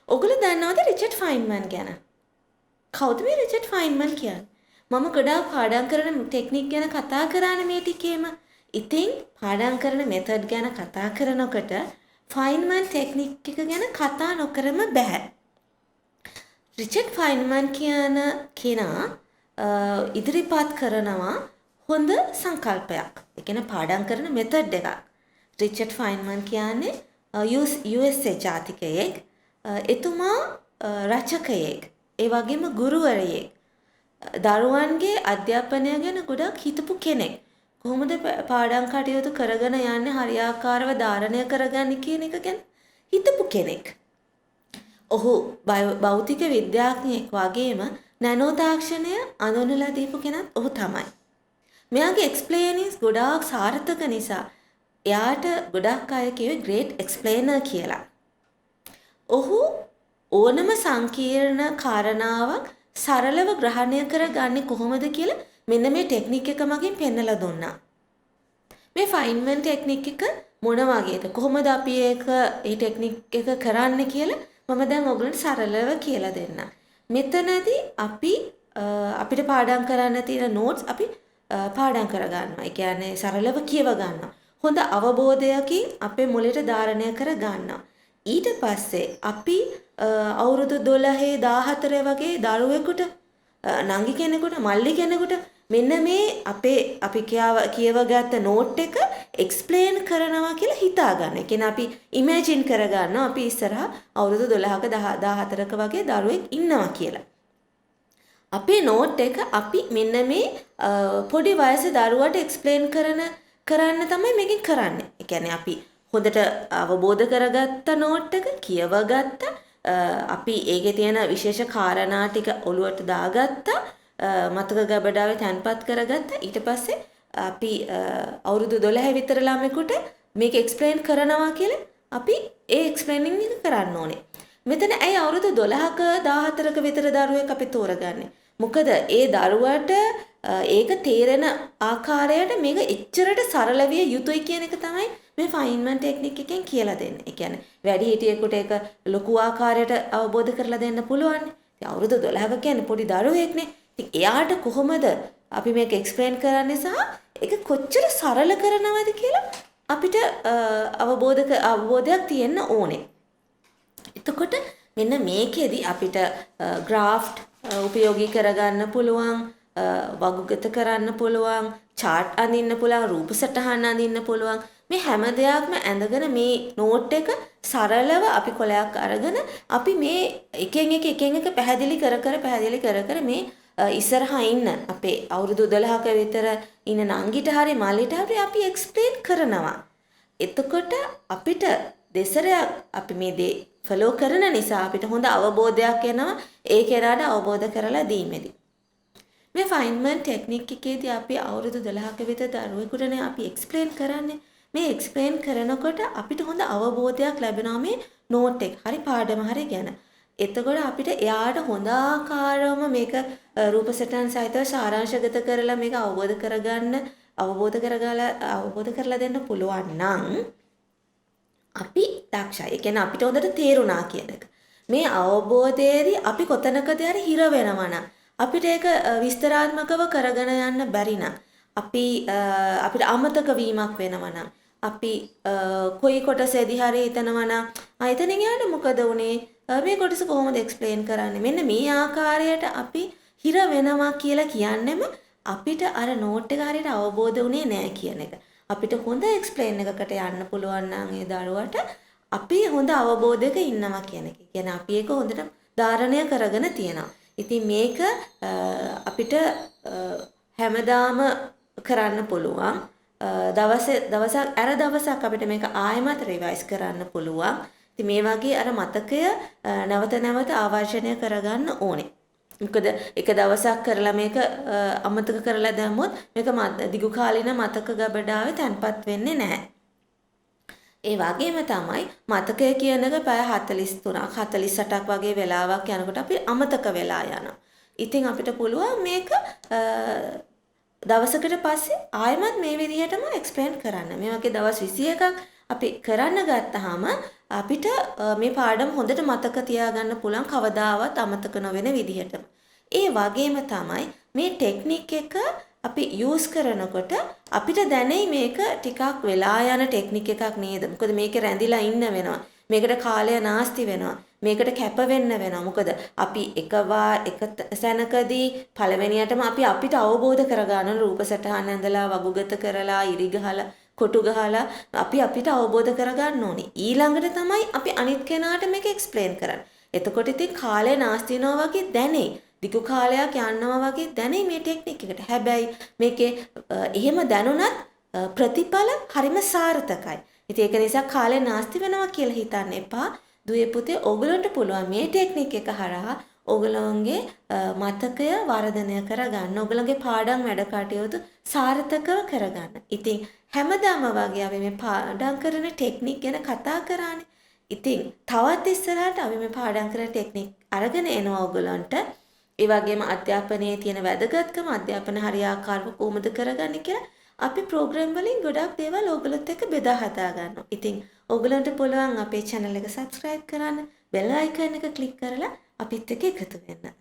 ඔගොල්ලෝ දන්නවද රිචඩ් ෆයින්මන් ගැන? කවුද මේ රිචඩ් ෆයින්මන් කියන්නේ? මම ගොඩාක් පාඩම් කරන ටෙක්නික් ගැන කතා කරානේ මේ ටිකේම. ඉතින් පාඩම් කරන මෙතඩ් ගැන කතා කරනකොට ෆයින්මන් ටෙක්නික් එක ගැන කතා නොකරම බෑ. රිචඩ් ෆයින්මන් කියන කෙනා ඉදිරිපත් කරනවා හොඳ සංකල්පයක්. ඒ කියන්නේ පාඩම් කරන මෙතඩ් එකක්. රිචඩ් ෆයින්මන් කියන්නේ USA ජාතිකයෙක්. එතුමා රචකයෙක්. ඒ වගේම ගුරුවරයෙක්. දරුවන්ගේ අධ්‍යාපනය ගැන ගොඩක් හිතපු කෙනෙක්. කොහොමද පාඩම් කටයුතු කරගෙන යන්නේ හරියාකාරව ධාරණය කරගන්නේ කියන එක ගැන හිතපු කෙනෙක්. ඔහු භෞතික විද්‍යාඥයෙක් වගේම නැනෝ තාක්ෂණය අඳුනලා දීපු කෙනත් ඔහු තමයි. මෙයාගේ එක්ස්ප්ලේනින්ග්ස් ගොඩාක් සාර්ථක නිසා එයාට ගොඩක් අය කියවේ ග්‍රේට් එක්ස්ප්ලේනර් කියලා. ඔහු ඕනම සංකීර්ණ කාරණාවක් සරලව ග්‍රහණය කරගන්නේ කොහොමද කියලා මෙන්න මේ ටෙක්නික් එක මගින් පෙන්නලා දුන්නා. මේ ෆයින්මන් ටෙක්නික් එක මොන වගේද? කොහොමද අපි මේ ටෙක්නික් එක කරන්නේ කියලා මම දැන් ඔයගලන්ට සරලව කියලා දෙන්නම්. මෙතනදී අපිට පාඩම් කරන්න තියෙන නෝට්ස් අපි පාඩම් කරගන්නවා. ඒ කියන්නේ සරලව කියව ගන්නවා. හොඳ අවබෝධයකින් අපේ මොළයට ධාරණය කර ගන්නවා. ඊට පස්සේ අපි අවුරුදු 12 14 වගේ දරුවෙකුට නංගි කෙනෙකුට මල්ලි කෙනෙකුට මෙන්න මේ අපි කියවගත්ත නෝට් එක එක්ස්ප්ලেইন කරනවා කියලා හිතා ගන්න. ඒ කියන්නේ අපි ඉමේජින් කරගන්නවා අපි ඉස්සරහා අවුරුදු 12ක 14ක වගේ දරුවෙක් ඉන්නවා කියලා. අපේ නෝට් එක අපි මෙන්න මේ පොඩි වයසේ දරුවාට එක්ස්ප්ලেইন කරන්න තමයි මේකෙන් කරන්නේ. ඒ කියන්නේ අපි හොඳට අවබෝධ කරගත්ත නෝට් එක කියවගත්ත අපි ඒකේ තියෙන විශේෂ කාරණා ටික ඔලුවට දාගත්තා මතක ගබඩාවේ තැන්පත් කරගත්තා ඊට පස්සේ අපි අවුරුදු 12 විතර ළමෙකුට මේක එක්ස්ප්ලেইন කරනවා කියලා අපි ඒ එක්ස්ප්ලেইනින් එක කරන්න ඕනේ. මෙතන ඇයි අවුරුදු 12ක 14ක විතර දරුවෙක් අපි තෝරගන්නේ? මොකද ඒ දරුවට ඒක තේරෙන ආකාරයට මේක එච්චරට සරල විය යුතුයි කියන එක තමයි මේ ෆයින්මන් ටෙක්නික් එකෙන් කියලා දෙන්නේ. ඒ කියන්නේ වැඩි හිටියෙකුට ඒක ලොකු ආකාරයට අවබෝධ කරලා දෙන්න පුළුවන්. ඉතින් අවුරුදු 12ක කියන්නේ පොඩි දරුවෙක්නේ. ඉතින් එයාට කොහොමද අපි මේක එක්ස්ප්ලেইন කරන්නේ සහ ඒක කොච්චර සරල කරනවද කියලා අපිට අවබෝධයක් තියෙන්න ඕනේ. එතකොට මෙන්න මේකෙදි අපිට ග්‍රාෆ්ට් උපයෝගී කරගන්න පුළුවන්, වගුගත කරන්න පුළුවන්, chart අඳින්න පුළුවන්, රූප සටහන් අඳින්න පුළුවන්. මේ හැම දෙයක්ම ඇඳගෙන මේ නෝට් එක සරලව අපි කොලයක් අරගෙන අපි මේ එකෙන් එක පැහැදිලි කර මේ ඉස්සරහා ඉන්න අපේ අවුරුදු 12ක විතර ඉන්න නංගිට හරි මල්ලිට හරි අපි එක්ස්ප්ලেইন කරනවා. එතකොට අපිට දෙසරයක් අපි මේ දේ ෆලෝ කරන නිසා අපිට හොඳ අවබෝධයක් එනවා ඒ කෙනාට අවබෝධ කරලා දීමේදී. මේ ෆයින්මන් ටෙක්නික් එකේදී අපි අවුරුදු 12ක විතර දරුවෙකුටනේ අපි එක්ස්ප්ලেইন කරන්නේ. මේ එක්ස්ප්ලেইন කරනකොට අපිට හොඳ අවබෝධයක් ලැබෙනවා මේ නෝට් එක හරි පාඩම හරි ගැන. එතකොට අපිට එයාට හොඳ ආකාරවම මේක රූප සටහන් සහිතව සාරාංශගත කරලා මේක අවබෝධ කරලා දෙන්න පුළුවන් නම් අපි දක්ෂයි. ඒ කියන්නේ අපිට හොඳට තේරුණා කියන එක. මේ අවබෝධයේදී අපි කොතනකද හරි හිර වෙනවා නම් අපිට ඒක විස්තරාත්මකව කරගෙන යන්න බැරි නම් අපිට අමතක වීමක් වෙනවා නම් අපි කොයි කොටසේදී හරි හිතනවා නම් එතනින් යාට මොකද උනේ මේ කොටස කොහොමද එක්ස්ප්ලেইন කරන්නේ මෙන්න මේ ආකාරයට අපි හිර වෙනවා කියලා කියන්නෙම අපිට අර නෝට් එක හරියට අවබෝධ වුණේ නැහැ කියන එක. අපිට හොඳ එක්ස්ප්ලেইන් එකකට යන්න පුළුවන් නම් ඒ දරුවට අපි හොඳ අවබෝධයක ඉන්නවා කියන එක. කියන්නේ අපි ඒක හොඳට ධාරණය කරගෙන තියෙනවා. ඉතින් මේක අපිට හැමදාම කරන්න පුළුවන්. දවසක් අපිට මේක ආයෙමත් රිවයිස් කරන්න පුළුවන්. ඉතින් මේ වගේ අර මතකය නැවත ආවර්ජනය කරගන්න ඕනේ. මොකද එක දවසක් කරලා මේක අමතක කරලා දැම්මොත් මේක දිගු කාලින මතක ගබඩාවේ තැන්පත් වෙන්නේ නැහැ. ඒ වගේම තමයි මතකය කියන එක පැය 43ක් 48ක් වගේ වෙලාවක් යනකොට අපි අමතක වෙලා යනවා. ඉතින් අපිට පුළුවන් මේක දවසකට පස්සේ ආයෙමත් මේ විදිහටම එක්ස්ප්ලেইন කරන්න. මේ වගේ දවස් 21ක් අපි කරන්න ගත්තාම අපිට මේ පාඩම හොඳට මතක තියාගන්න පුළුවන් කවදාවත් අමතක නොවන විදිහට. ඒ වගේම තමයි මේ ටෙක්නික් එක අපි යූස් කරනකොට අපිට දැනෙයි මේක ටිකක් වෙලා යන ටෙක්නික් එකක් නේද? මොකද මේක රැඳිලා ඉන්න වෙනවා. මේකට කාලය නාස්ති වෙනවා. මේකට කැප වෙන්න වෙනවා. මොකද අපි එක සැනකදී පළවෙනියටම අපිට අවබෝධ කරගන්න රූප සටහන් ඇඳලා වගුගත කරලා ඉරි ගහලා කොටු ගහලා අපිට අවබෝධ කරගන්න ඕනේ. ඊළඟට තමයි අපි අනිත් කෙනාට මේක එක්ස්ප්ලেইন කරන්නේ. එතකොට ඉතින් කාලය නාස්ති වෙනවා වගේ දැනෙයි. දිගු කාලයක් යනවා වගේ දැනෙයි මේ ටෙක්නික් එකට. හැබැයි මේකේ එහෙම දැනුණත් ප්‍රතිඵල හරිම සාර්ථකයි. ඉතින් ඒක නිසා කාලය නාස්ති වෙනවා කියලා හිතන්න එපා. දුවේ පුතේ ඕගලන්ට පුළුවන් මේ ටෙක්නික් එක හරහා ඕගලන්ගේ මතකය වර්ධනය කරගන්න. ඕගලන්ගේ පාඩම් වැඩ කටයුතු සාර්ථකව කරගන්න. ඉතින් හැමදාම වගේ අපි මේ පාඩම් කරන ටෙක්නික් ගැන කතා කරානේ. ඉතින් තවත් ඉස්සරහට අපි මේ පාඩම් කරන ටෙක්නික් අරගෙන එනවා ඕගලන්ට. ඒ වගේම අධ්‍යාපනයේ තියෙන වැදගත්කම අධ්‍යාපන හරියාකාරව කොහොමද කරගන්නේ කියලා අපි ප්‍රෝග්‍රෑම් වලින් ගොඩක් දේවල් ඕගලොත් එක්ක බෙදා හදා ගන්නවා. ඉතින් ඕගලන්ට පුළුවන් අපේ channel එක subscribe කරන්න, bell icon එක click කරලා අපිත් එක්ක එකතු වෙන්න.